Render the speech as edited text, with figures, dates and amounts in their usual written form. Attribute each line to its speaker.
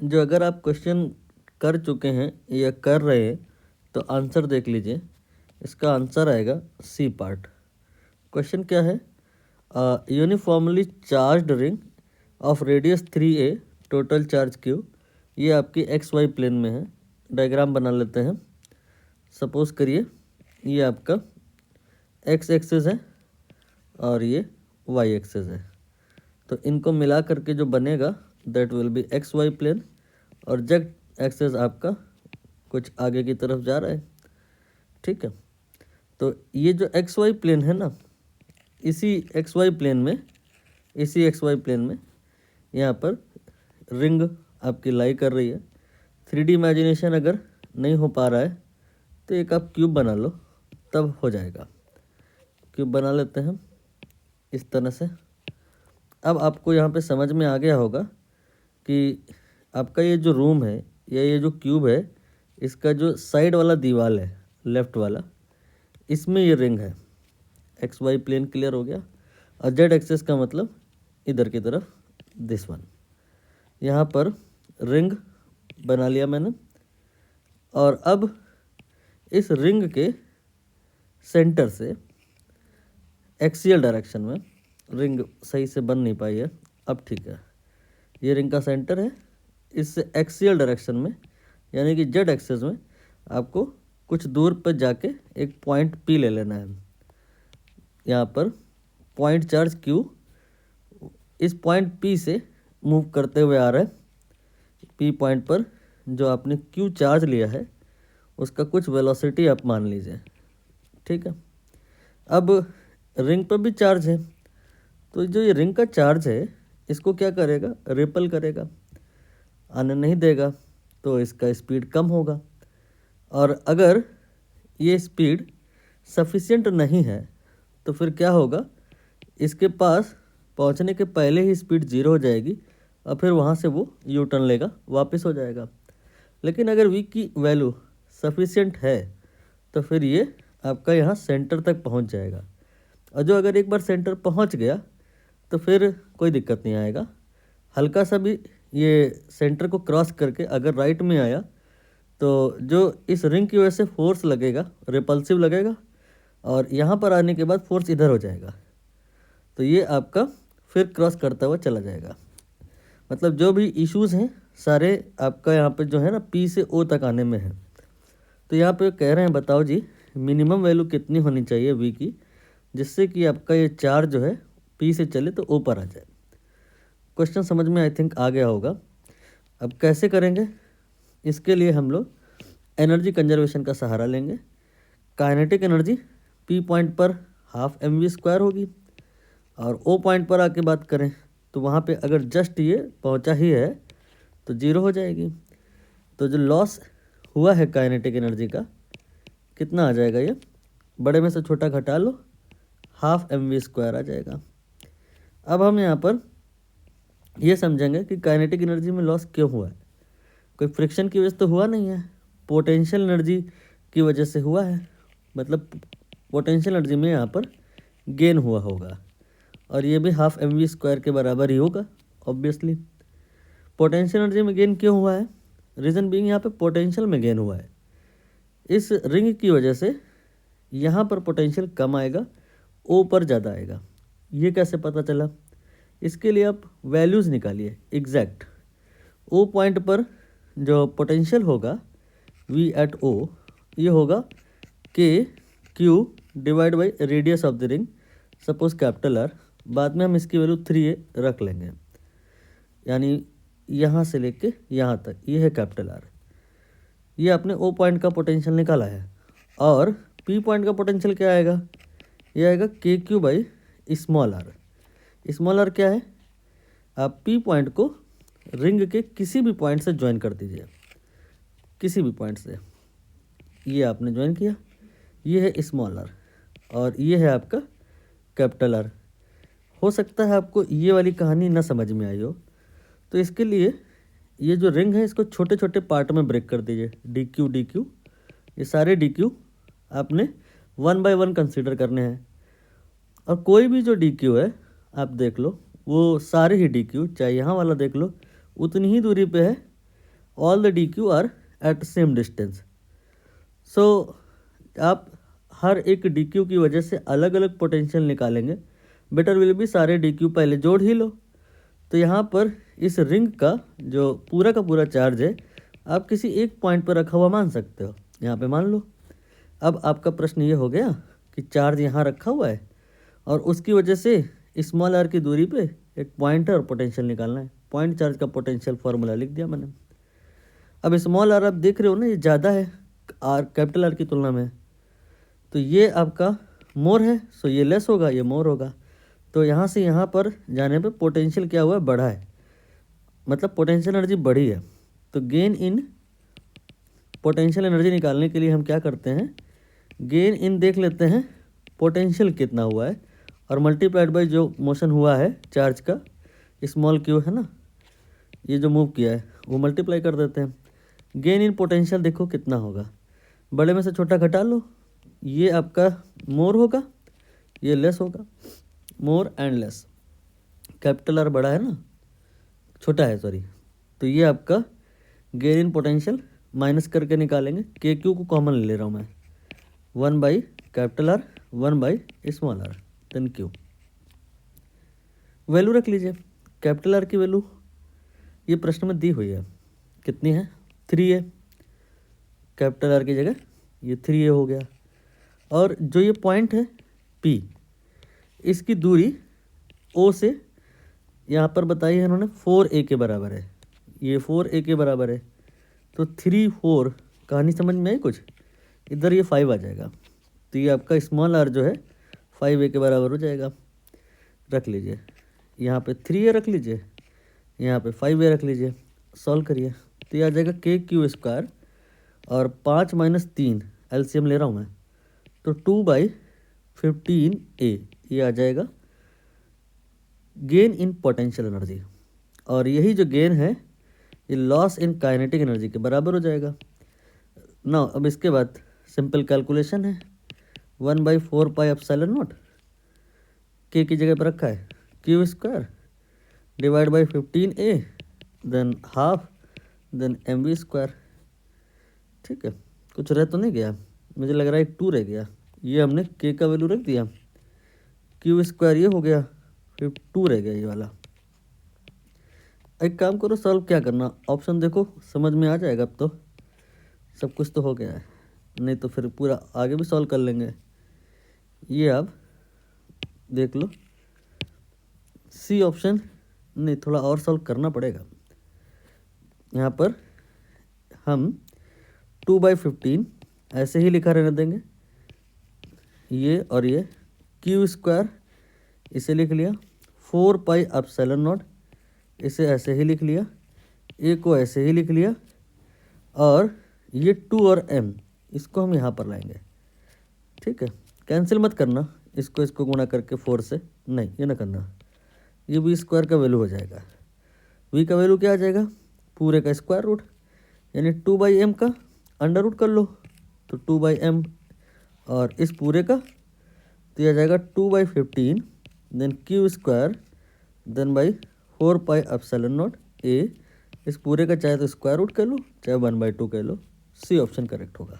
Speaker 1: जो अगर आप क्वेश्चन कर चुके हैं या कर रहे हैं तो आंसर देख लीजिए। इसका आंसर आएगा सी पार्ट। क्वेश्चन क्या है? Uniformly charged ring of radius 3a, total charge Q. ये आपकी एक्स वाई प्लेन में है। डायग्राम बना लेते हैं। सपोज करिए ये आपका एक्स एक्सिस है और ये वाई एक्सिस है, तो इनको मिला करके जो बनेगा that will be x y plane, और जेड एक्सिस आपका कुछ आगे की तरफ जा रहा है। ठीक है, तो ये जो एक्स वाई प्लेन है ना, इसी एक्स वाई प्लेन में यहाँ पर रिंग आपकी लाई कर रही है। 3D इमेजिनेशन अगर नहीं हो पा रहा है तो एक आप क्यूब बना लो, तब हो जाएगा। क्यूब बना लेते हैं इस तरह से। अब आपको यहाँ पे समझ में आ गया होगा कि आपका ये जो रूम है या ये जो क्यूब है, इसका जो साइड वाला दीवार है लेफ़्ट वाला, इसमें ये रिंग है। एक्स वाई प्लेन क्लियर हो गया। और जेड एक्सिस का मतलब इधर की तरफ दिस वन। यहाँ पर रिंग बना लिया मैंने, और अब इस रिंग के सेंटर से एक्सियल डायरेक्शन में, रिंग सही से बन नहीं पाई है, अब ठीक है। ये रिंग का सेंटर है, इससे एक्सियल डायरेक्शन में यानी कि जेड एक्सिस में आपको कुछ दूर पर जाके एक पॉइंट पी ले लेना है। यहाँ पर पॉइंट चार्ज क्यू इस पॉइंट पी से मूव करते हुए आ रहा है। पी पॉइंट पर जो आपने क्यू चार्ज लिया है उसका कुछ वेलोसिटी आप मान लीजिए। ठीक है, अब रिंग पर भी चार्ज है, तो जो ये रिंग का चार्ज है इसको क्या करेगा? रिपल करेगा, आने नहीं देगा, तो इसका स्पीड कम होगा। और अगर ये स्पीड सफिशिएंट नहीं है तो फिर क्या होगा? इसके पास पहुंचने के पहले ही स्पीड 0 हो जाएगी और फिर वहाँ से वो यू टर्न लेगा, वापस हो जाएगा। लेकिन अगर वी की वैल्यू सफिशिएंट है तो फिर ये आपका यहाँ सेंटर तक पहुँच जाएगा। और जो अगर एक बार सेंटर पहुँच गया तो फिर कोई दिक्कत नहीं आएगा। हल्का सा भी ये सेंटर को क्रॉस करके अगर राइट में आया तो जो इस रिंग की वजह से फोर्स लगेगा, रिपल्सिव लगेगा, और यहाँ पर आने के बाद फोर्स इधर हो जाएगा, तो ये आपका फिर क्रॉस करता हुआ चला जाएगा। मतलब जो भी इश्यूज़ हैं सारे आपका यहाँ पे जो है ना पी से ओ तक आने में है। तो यहाँ पे कह रहे हैं बताओ जी मिनिमम वैल्यू कितनी होनी चाहिए वी की, जिससे कि आपका ये चार्ज जो है पी से चले तो ओ पर आ जाए। क्वेश्चन समझ में आई थिंक आ गया होगा। अब कैसे करेंगे? इसके लिए हम लोग एनर्जी कंजर्वेशन का सहारा लेंगे। काइनेटिक एनर्जी पी पॉइंट पर ½ mv² होगी, और ओ पॉइंट पर आके बात करें तो वहाँ पे अगर जस्ट ये पहुँचा ही है तो 0 हो जाएगी। तो जो लॉस हुआ है काइनेटिक एनर्जी का कितना आ जाएगा? ये बड़े में से छोटा घटा लो, ½ mv² आ जाएगा। अब हम यहाँ पर ये समझेंगे कि काइनेटिक एनर्जी में लॉस क्यों हुआ है। कोई फ्रिक्शन की वजह से तो हुआ नहीं है, पोटेंशियल एनर्जी की वजह से हुआ है। मतलब पोटेंशियल एनर्जी में यहाँ पर गेन हुआ होगा, और ये भी ½ mv² के बराबर ही होगा ऑब्वियसली। पोटेंशियल एनर्जी में गेन क्यों हुआ है? रीज़न बीइंग यहाँ पे पोटेंशियल में गेन हुआ है। इस रिंग की वजह से यहाँ पर पोटेंशियल कम आएगा, ओ पर ज़्यादा आएगा। ये कैसे पता चला? इसके लिए आप वैल्यूज़ निकालिए एग्जैक्ट। ओ पॉइंट पर जो पोटेंशियल होगा वी एट ओ, ये होगा के Q divide by radius of the ring, suppose capital R. बाद में हम इसकी वैल्यू 3a रख लेंगे, यानी यहाँ से लेके यहाँ तक ये है कैपिटल आर। ये आपने ओ पॉइंट का पोटेंशियल निकाला है। और पी पॉइंट का पोटेंशियल क्या आएगा? ये आएगा के q by small r. Small r क्या है? आप पी पॉइंट को रिंग के किसी भी पॉइंट से ज्वाइन कर दीजिए, किसी भी पॉइंट से। ये आपने ज्वाइन किया, ये है स्मॉल आर और ये है आपका कैपिटल आर। हो सकता है आपको ये वाली कहानी ना समझ में आई हो, तो इसके लिए ये जो रिंग है इसको छोटे छोटे पार्ट में ब्रेक कर दीजिए। डी क्यू, ये सारे डी क्यू आपने 1 बाय 1 कंसिडर करने हैं। और कोई भी जो डी क्यू है आप देख लो, वो सारे ही डी क्यू, चाहे यहाँ वाला देख लो, उतनी ही दूरी पे है all the D Q are at same distance. So आप हर एक डी क्यू की वजह से अलग अलग पोटेंशियल निकालेंगे। बेटर विल भी सारे डी क्यू पहले जोड़ ही लो। तो यहाँ पर इस रिंग का जो पूरा का पूरा चार्ज है आप किसी एक पॉइंट पर रखा हुआ मान सकते हो, यहाँ पे मान लो। अब आपका प्रश्न ये हो गया कि चार्ज यहाँ रखा हुआ है और उसकी वजह से स्मॉल आर की दूरी पे एक पॉइंट है और पोटेंशियल निकालना है। पॉइंट चार्ज का पोटेंशियल फार्मूला लिख दिया मैंने। अब स्मॉल आर आप देख रहे हो ना, ये ज़्यादा है आर कैपिटल आर की तुलना में, तो ये आपका मोर है, सो ये लेस होगा, ये मोर होगा। तो यहाँ से यहाँ पर जाने पे पोटेंशियल क्या हुआ है, बढ़ा है, मतलब पोटेंशियल एनर्जी बढ़ी है। तो गेन इन पोटेंशियल एनर्जी निकालने के लिए हम क्या करते हैं, गेन इन देख लेते हैं पोटेंशियल कितना हुआ है और मल्टीप्लाइड बाय जो मोशन हुआ है चार्ज का, स्मॉल क्यू है ना, ये जो मूव किया है वो मल्टीप्लाई कर देते हैं। गेन इन पोटेंशियल देखो कितना होगा, बड़े में से छोटा घटा लो, ये आपका मोर होगा, ये लेस होगा, more and less. Capital R बड़ा है ना, छोटा है सॉरी, तो ये आपका गेन इन पोटेंशियल माइनस करके निकालेंगे। के क्यू को कॉमन ले रहा हूँ मैं, 1 by capital r 1 by small r then q. Value रख लीजिए, कैपिटल आर की वैल्यू ये प्रश्न में दी हुई है, कितनी है, 3 है। कैपिटल आर की जगह ये 3 हो गया। और जो ये पॉइंट है P, इसकी दूरी O से यहाँ पर बताई है इन्होंने 4a के बराबर है, ये 4a के बराबर है। तो 3 4 कहानी समझ में आई कुछ, इधर ये 5 आ जाएगा, तो ये आपका स्मॉल आर जो है 5a के बराबर हो जाएगा। रख लीजिए, यहाँ पे 3a रख लीजिए, यहाँ पे 5a रख लीजिए, सॉल्व करिए तो ये आ जाएगा के क्यू स्क्वायर और 5 माइनस 3 एलसीएम ले रहा हूँ मैं, तो 2/15a ये आ जाएगा गेन इन पोटेंशियल एनर्जी। और यही जो गेन है ये लॉस इन काइनेटिक एनर्जी के बराबर हो जाएगा ना। अब इसके बाद सिंपल कैलकुलेशन है, 1/4 पाई एप्सिलॉन नॉट, के की जगह पर रखा है q square divide by 15a then half then mv square. ठीक है, कुछ रह तो नहीं गया, मुझे लग रहा है एक 2 रह गया, ये हमने k का वैल्यू रख दिया, क्यू स्क्वायर ये हो गया, फिर 2 रह गया ये वाला। एक काम करो, सॉल्व क्या करना, ऑप्शन देखो समझ में आ जाएगा, अब तो सब कुछ तो हो गया है, नहीं तो फिर पूरा आगे भी सॉल्व कर लेंगे। ये आप देख लो, सी ऑप्शन नहीं, थोड़ा और सॉल्व करना पड़ेगा। यहाँ पर हम 2/15 ऐसे ही लिखा रहने देंगे, ये और ये क्यू स्क्वायर इसे लिख लिया, 4 पाई एप्सिलॉन नॉट इसे ऐसे ही लिख लिया, ए को ऐसे ही लिख लिया, और ये 2 और m इसको हम यहाँ पर लाएंगे। ठीक है, कैंसिल मत करना, इसको गुणा करके 4 से नहीं, ये ना करना, ये वी स्क्वायर का वैल्यू हो जाएगा। वी का वैल्यू क्या आ जाएगा, पूरे का स्क्वायर रूट, यानी 2/m का अंडर रूट कर लो तो 2/m, और इस पूरे का तो यह आ जाएगा 2/15 then q square then by 4 pi epsilon naught a, इस पूरे का चाहे तो स्क्वायर रूट कर लो चाहे 1/2 कर लो, सी ऑप्शन करेक्ट होगा।